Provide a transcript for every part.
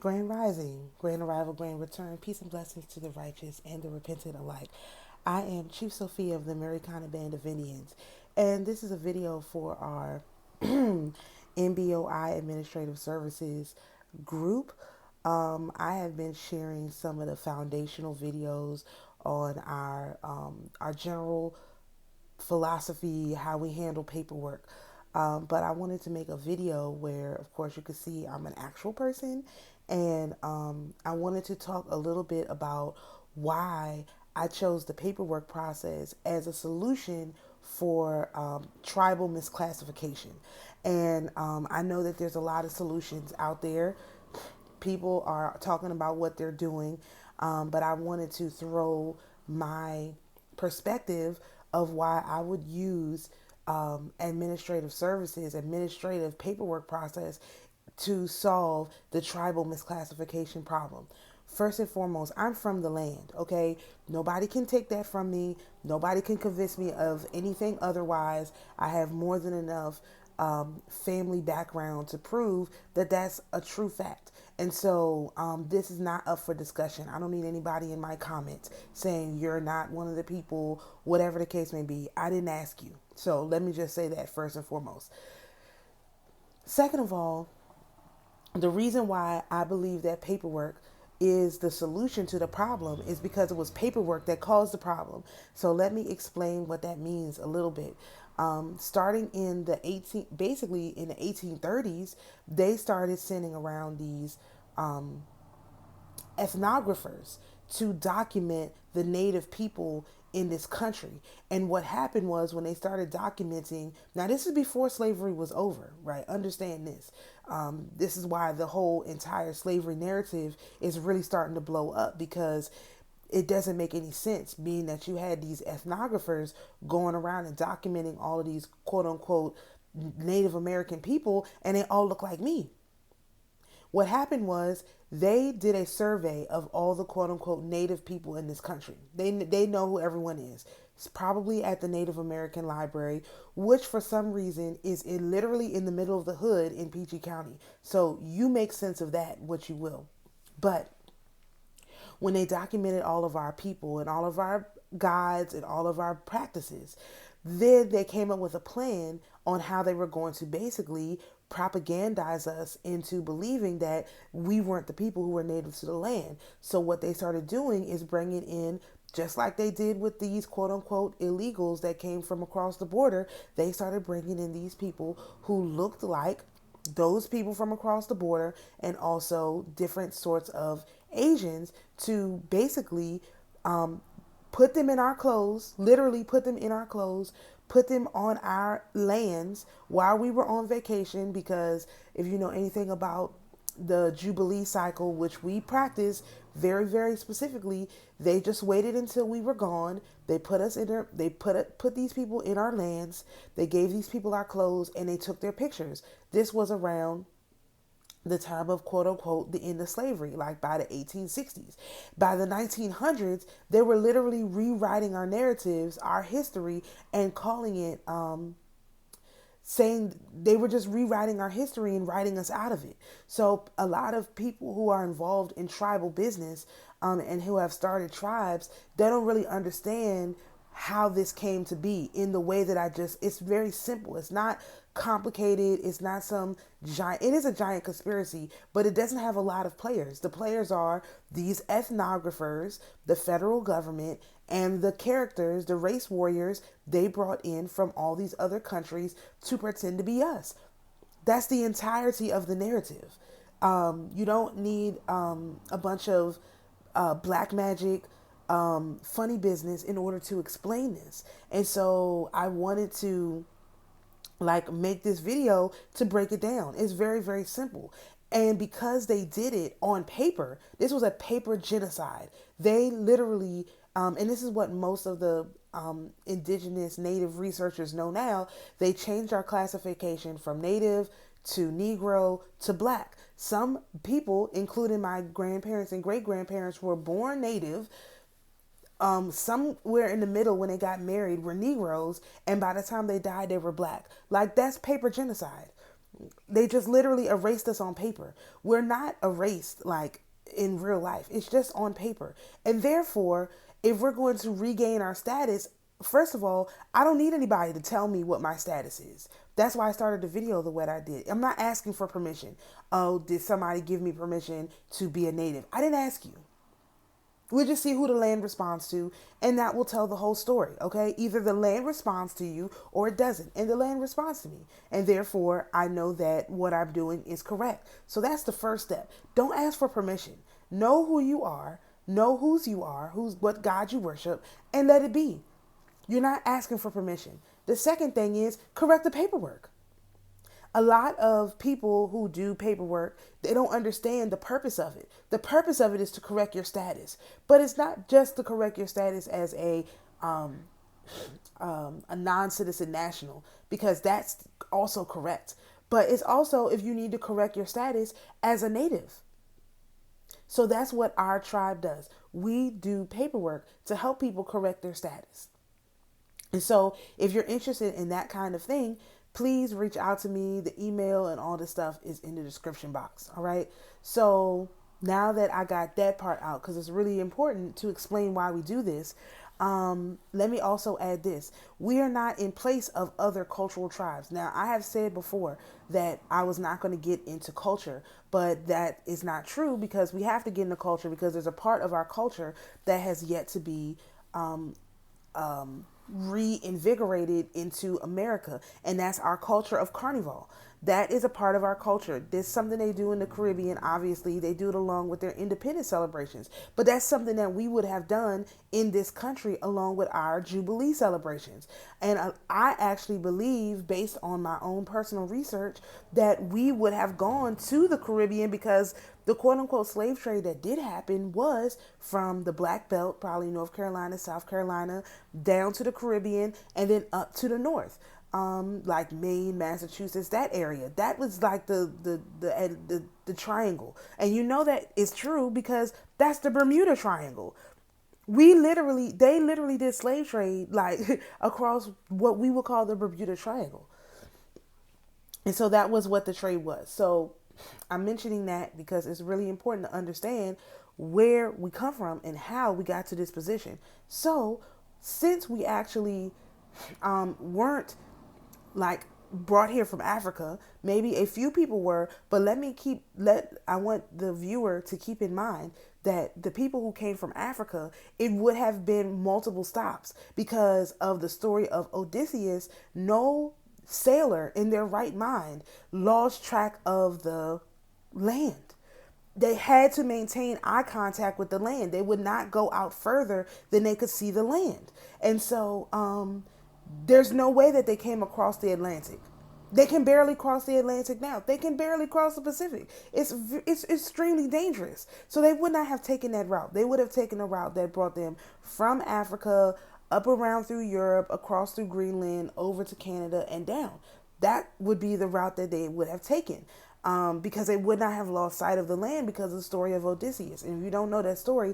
Grand Rising, Grand Arrival, Grand Return, peace and blessings to the righteous and the repentant alike. I am Chief Sophia of the Americana Band of Indians, and this is a video for our MBOI Administrative Services group. I have been sharing some of the foundational videos on our general philosophy, how we handle paperwork. But I wanted to make a video where, of course, you could see I'm an actual person, and I wanted to talk a little bit about why I chose the paperwork process as a solution for tribal misclassification. And I know that there's a lot of solutions out there. People are talking about what they're doing, but I wanted to throw my perspective of why I would use administrative services, administrative paperwork process to solve the tribal misclassification problem. First and foremost, I'm from the land, okay? Nobody can take that from me. Nobody can convince me of anything otherwise. I have more than enough family background to prove that that's a true fact. And so this is not up for discussion. I don't need anybody in my comments saying you're not one of the people, whatever the case may be. I didn't ask you. So let me just say that first and foremost. Second of all, the reason why I believe that paperwork is the solution to the problem is because it was paperwork that caused the problem. So let me explain what that means a little bit. Starting in basically in the 1830s, they started sending around these ethnographers to document the native people in this country. And what happened was when they started documenting, now this is before slavery was over, right? Understand this. This is why the whole entire slavery narrative is really starting to blow up, because it doesn't make any sense, being that you had these ethnographers going around and documenting all of these quote unquote Native American people, and they all look like me. What happened was they did a survey of all the quote unquote native people in this country. They know who everyone is. It's probably at the Native American Library, which for some reason is literally in the middle of the hood in PG County. So you make sense of that, what you will. But when they documented all of our people and all of our guides and all of our practices, then they came up with a plan on how they were going to basically propagandize us into believing that we weren't the people who were native to the land. So what they started doing is bringing in, just like they did with these quote unquote illegals that came from across the border, they started bringing in these people who looked like those people from across the border, and also different sorts of Asians, to basically put them in our clothes, literally put them in our clothes, put them on our lands while we were on vacation. Because if you know anything about the Jubilee cycle, which we practice very, very specifically, they just waited until we were gone. They put us in there, they put these people in our lands, they gave these people our clothes, and they took their pictures. This was around the time of quote unquote the end of slavery, like by the 1860s. By the 1900s, they were literally rewriting our narratives, our history, and calling it saying they were just rewriting our history and writing us out of it. So a lot of people who are involved in tribal business and who have started tribes, they don't really understand how this came to be in the way that it's very simple. It's not complicated. It's not some giant, it is a giant conspiracy, but it doesn't have a lot of players. The players are these ethnographers, the federal government, and the characters, the race warriors they brought in from all these other countries to pretend to be us. That's the entirety of the narrative. You don't need a bunch of black magic, funny business in order to explain this. And so I wanted to make this video to break it down. It's very, very simple. And because they did it on paper, this was a paper genocide. They literally, and this is what most of the indigenous native researchers know now, they changed our classification from native to Negro to black. Some people, including my grandparents and great grandparents, were born native. Somewhere in the middle when they got married were Negroes, and by the time they died, they were black. Like, that's paper genocide. They just literally erased us on paper. We're not erased like in real life. It's just on paper. And therefore, if we're going to regain our status, first of all, I don't need anybody to tell me what my status is. That's why I started the video the way I did. I'm not asking for permission. Oh, did somebody give me permission to be a native? I didn't ask you. We'll just see who the land responds to, and that will tell the whole story, okay? Either the land responds to you or it doesn't, and the land responds to me. And therefore, I know that what I'm doing is correct. So that's the first step. Don't ask for permission. Know who you are, know whose you are, who's what God you worship, and let it be. You're not asking for permission. The second thing is correct the paperwork. A lot of people who do paperwork, they don't understand the purpose of it. The purpose of it is to correct your status, but it's not just to correct your status as a non-citizen national, because that's also correct. But it's also if you need to correct your status as a native. So that's what our tribe does. We do paperwork to help people correct their status. And so if you're interested in that kind of thing, please reach out to me. The email and all this stuff is in the description box. All right. So now that I got that part out, because it's really important to explain why we do this, let me also add this. We are not in place of other cultural tribes. Now, I have said before that I was not going to get into culture, but that is not true, because we have to get into culture because there's a part of our culture that has yet to be reinvigorated into America, and that's our culture of carnival. That is a part of our culture. There's something they do in the Caribbean. Obviously, they do it along with their independence celebrations, but that's something that we would have done in this country along with our Jubilee celebrations. And I actually believe, based on my own personal research, that we would have gone to the Caribbean, because the quote unquote slave trade that did happen was from the Black Belt, probably North Carolina, South Carolina, down to the Caribbean, and then up to the north. Like Maine, Massachusetts, that area. That was like the triangle. And you know that is true because that's the Bermuda Triangle. They literally did slave trade like across what we would call the Bermuda Triangle. And so that was what the trade was. So I'm mentioning that because it's really important to understand where we come from and how we got to this position. So since we actually weren't like brought here from Africa, maybe a few people were, but I want the viewer to keep in mind that the people who came from Africa, it would have been multiple stops because of the story of Odysseus. No sailor in their right mind lost track of the land. They had to maintain eye contact with the land. They would not go out further than they could see the land. And so there's no way that they came across the Atlantic. They can barely cross the Atlantic now. They can barely cross the Pacific. It's extremely dangerous. So they would not have taken that route. They would have taken a route that brought them from Africa up around through Europe, across through Greenland, over to Canada and down. That would be the route that they would have taken. Because they would not have lost sight of the land because of the story of Odysseus. And if you don't know that story,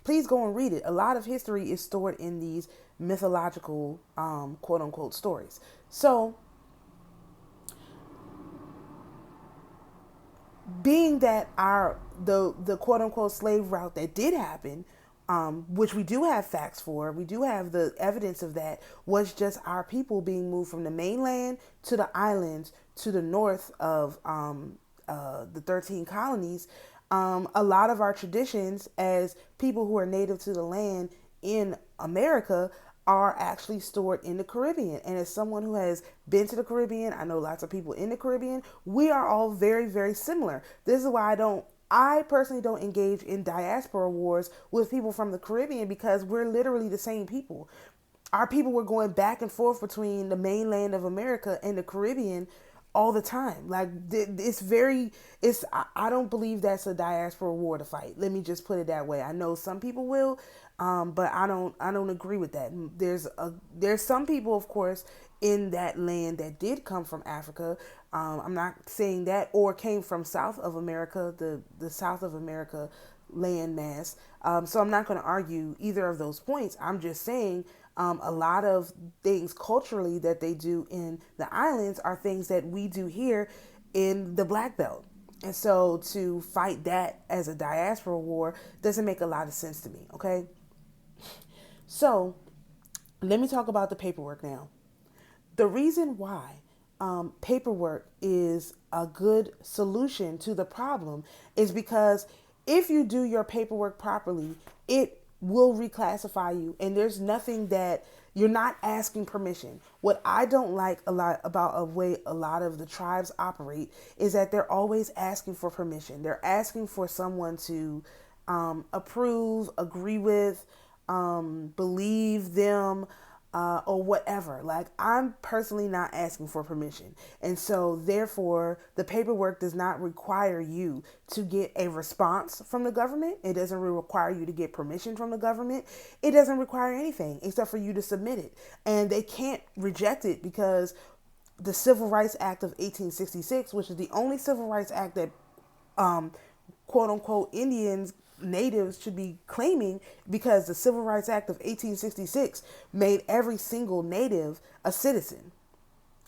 please go and read it. A lot of history is stored in these mythological, quote unquote, stories. So, being that the quote unquote slave route that did happen, which we do have facts for, we do have the evidence of that, was just our people being moved from the mainland to the islands to the north of the 13 colonies. A lot of our traditions as people who are native to the land in America are actually stored in the Caribbean. And as someone who has been to the Caribbean, I know lots of people in the Caribbean, we are all very, very similar. This is why I personally don't engage in diaspora wars with people from the Caribbean, because we're literally the same people. Our people were going back and forth between the mainland of America and the Caribbean all the time. Like I don't believe that's a diaspora war to fight. Let me just put it that way. I know some people will, but I don't agree with that. There's some people, of course, in that land that did come from Africa. I'm not saying that, or came from South of America, the South of America land mass. So I'm not going to argue either of those points. I'm just saying a lot of things culturally that they do in the islands are things that we do here in the Black Belt. And so to fight that as a diaspora war doesn't make a lot of sense to me, okay? So let me talk about the paperwork now. The reason why paperwork is a good solution to the problem is because if you do your paperwork properly, it will reclassify you. And there's nothing that you're not asking permission. What I don't like a lot about a way a lot of the tribes operate is that they're always asking for permission. They're asking for someone to approve, agree with, believe them, or whatever. Like, I'm personally not asking for permission. And so therefore the paperwork does not require you to get a response from the government. It doesn't require you to get permission from the government. It doesn't require anything except for you to submit it. And they can't reject it because the Civil Rights Act of 1866, which is the only civil rights act that quote unquote Indians, natives should be claiming, because the Civil Rights Act of 1866 made every single native a citizen.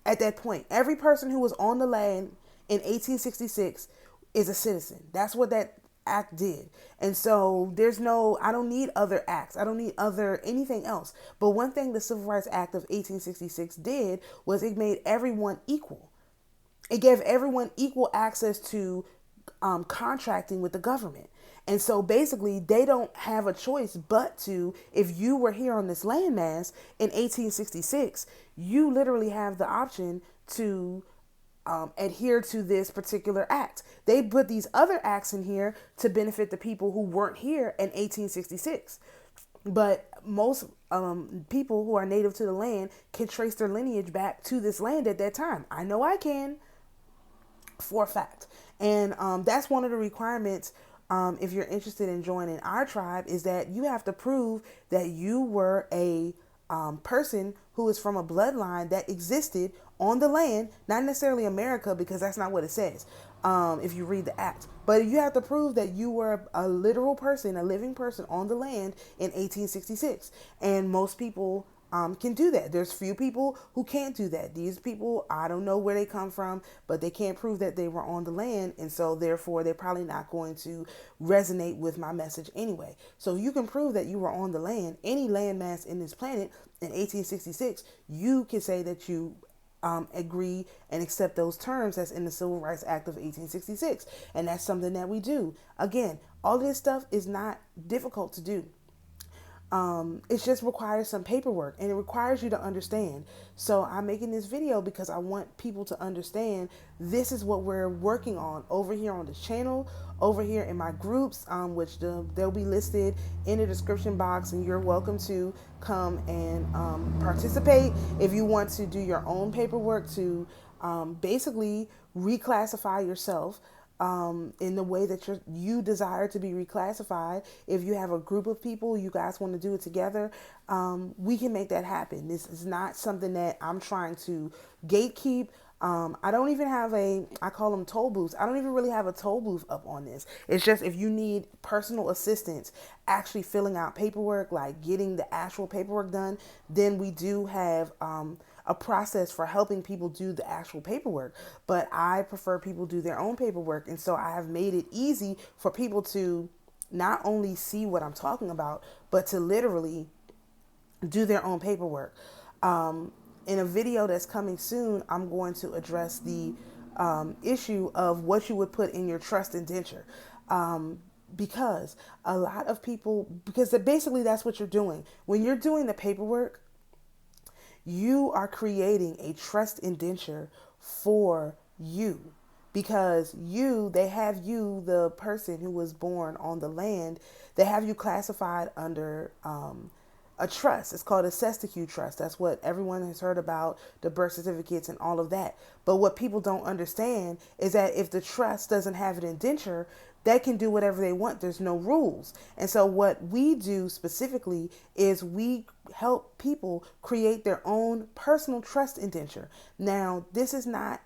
At that point, every person who was on the land in 1866 is a citizen. That's what that act did. And so I don't need other acts. I don't need anything else. But one thing the Civil Rights Act of 1866 did was it made everyone equal. It gave everyone equal access to contracting with the government. And so basically they don't have a choice but to, if you were here on this landmass in 1866, you literally have the option to adhere to this particular act. They put these other acts in here to benefit the people who weren't here in 1866. But most people who are native to the land can trace their lineage back to this land at that time. I know I can, for a fact. And that's one of the requirements if you're interested in joining our tribe, is that you have to prove that you were a person who is from a bloodline that existed on the land, not necessarily America, because that's not what it says if you read the act. But you have to prove that you were a literal person, a living person on the land in 1866. And most people can do that. There's few people who can't do that. These people, I don't know where they come from, but they can't prove that they were on the land. And so therefore they're probably not going to resonate with my message anyway. So you can prove that you were on the land, any landmass in this planet in 1866, you can say that you agree and accept those terms that's in the Civil Rights Act of 1866. And that's something that we do. Again, all of this stuff is not difficult to do. It just requires some paperwork, and it requires you to understand. So I'm making this video because I want people to understand this is what we're working on over here on this channel, over here in my groups, which they'll be listed in the description box, and you're welcome to come and participate if you want to do your own paperwork to basically reclassify yourself in the way that you desire to be reclassified. If you have a group of people, you guys want to do it together, we can make that happen. This is not something that I'm trying to gatekeep. I don't even have I call them toll booths. I don't even really have a toll booth up on this. It's just if you need personal assistance actually filling out paperwork, like getting the actual paperwork done, then we do have a process for helping people do the actual paperwork. But I prefer people do their own paperwork. And so I have made it easy for people to not only see what I'm talking about, but to literally do their own paperwork. In a video that's coming soon, I'm going to address the issue of what you would put in your trust indenture. Because a lot of people, because basically that's what you're doing. When you're doing the paperwork, you are creating a trust indenture for you, because they have you, the person who was born on the land, they have you classified under a trust. It's called a C'esti Que Trust. That's what everyone has heard about, the birth certificates and all of that. But what people don't understand is that if the trust doesn't have an indenture, they can do whatever they want. There's no rules. And so what we do specifically is we help people create their own personal trust indenture. Now, this is not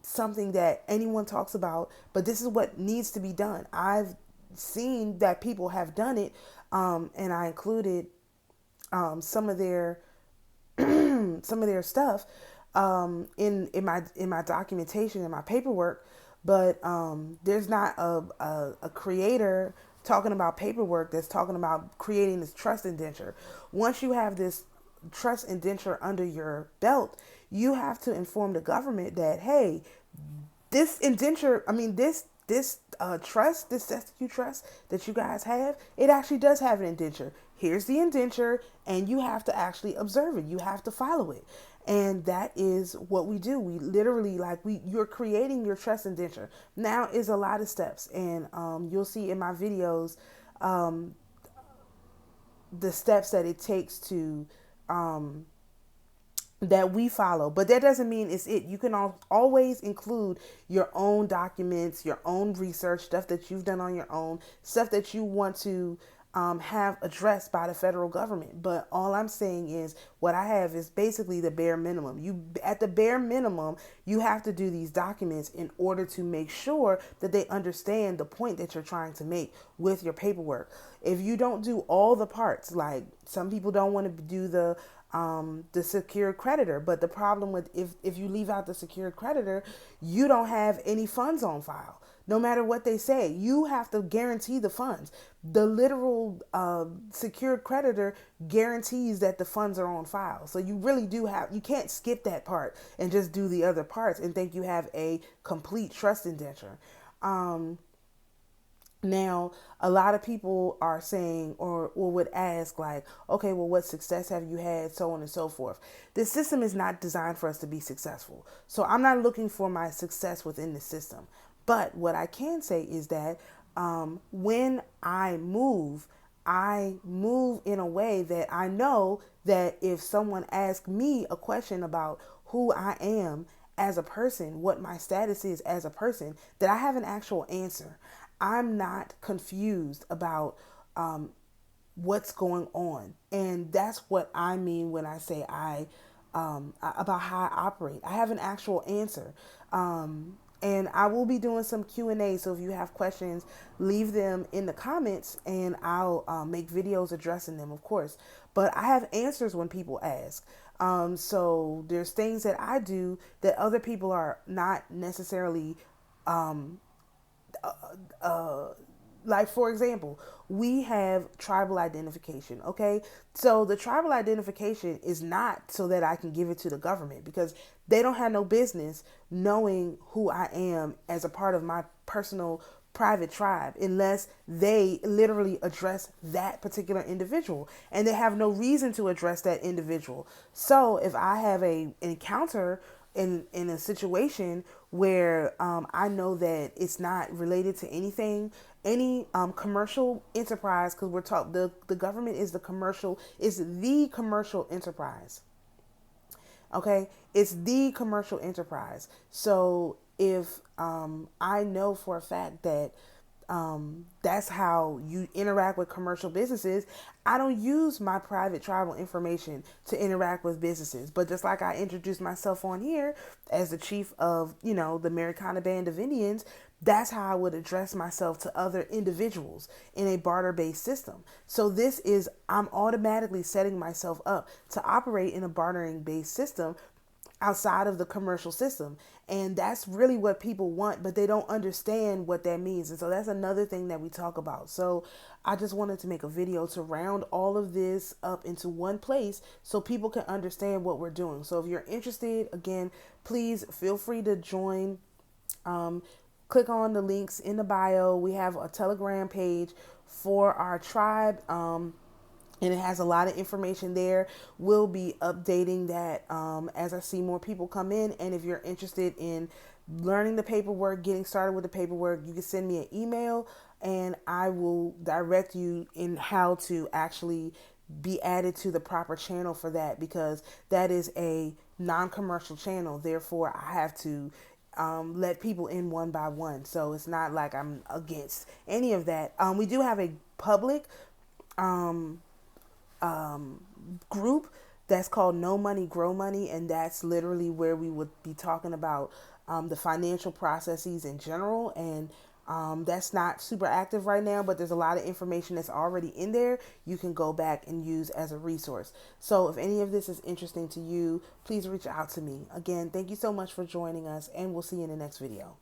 something that anyone talks about, but this is what needs to be done. I've seen that people have done it, and I included some of their stuff in my documentation and my paperwork. But there's not a creator talking about paperwork that's talking about creating this trust indenture. Once you have this trust indenture under your belt, you have to inform the government that, hey, this indenture, I mean, this trust, this C'esti Que Trust that you guys have, it actually does have an indenture. Here's the indenture, and you have to actually observe it. You have to follow it. And that is what we do. We literally, you're creating your trust indenture. Now is a lot of steps, and you'll see in my videos the steps that it takes to that we follow. But that doesn't mean it's it. You can always include your own documents, your own research, stuff that you've done on your own, stuff that you want to have addressed by the federal government. But all I'm saying is what I have is basically the bare minimum. You, at the bare minimum, you have to do these documents in order to make sure that they understand the point that you're trying to make with your paperwork. If you don't do all the parts, like some people don't want to do the secured creditor, but the problem with if you leave out the secured creditor, you don't have any funds on file. No matter what they say, you have to guarantee the funds. The literal secured creditor guarantees that the funds are on file. So you really do you can't skip that part and just do the other parts and think you have a complete trust indenture. Now, a lot of people are saying or would ask, like, okay, well, what success have you had, so on and so forth. This system is not designed for us to be successful. So I'm not looking for my success within the system. But what I can say is that when I move in a way that I know that if someone asks me a question about who I am as a person, what my status is as a person, that I have an actual answer. I'm not confused about what's going on. And that's what I mean when I say about how I operate. I have an actual answer. And I will be doing some Q&A. So if you have questions, leave them in the comments and I'll make videos addressing them, of course. But I have answers when people ask. So there's things that I do that other people are not necessarily like, for example, we have tribal identification. Okay. So the tribal identification is not so that I can give it to the government, because they don't have no business knowing who I am as a part of my personal private tribe unless they literally address that particular individual, and they have no reason to address that individual. So if I have a encounter in a situation where I know that it's not related to any commercial enterprise, because we're taught the government is the commercial enterprise. Okay, it's the commercial enterprise. So if I know for a fact that that's how you interact with commercial businesses, I don't use my private tribal information to interact with businesses. But just like I introduced myself on here as the chief of, the Americana Band of Indians, that's how I would address myself to other individuals in a barter-based system. So I'm automatically setting myself up to operate in a bartering-based system outside of the commercial system. And that's really what people want, but they don't understand what that means. And so that's another thing that we talk about. So I just wanted to make a video to round all of this up into one place so people can understand what we're doing. So if you're interested, again, please feel free to join. Click on the links in the bio. We have a Telegram page for our tribe. And it has a lot of information there. We'll be updating that as I see more people come in. And if you're interested in learning the paperwork, getting started with the paperwork, you can send me an email and I will direct you in how to actually be added to the proper channel for that, because that is a non-commercial channel. Therefore, I have to let people in one by one. So it's not like I'm against any of that. We do have a public group that's called No Money Grow Money, and that's literally where we would be talking about the financial processes in general. And That's not super active right now, but there's a lot of information that's already in there you can go back and use as a resource. So if any of this is interesting to you, please reach out to me. Again, thank you so much for joining us, and we'll see you in the next video.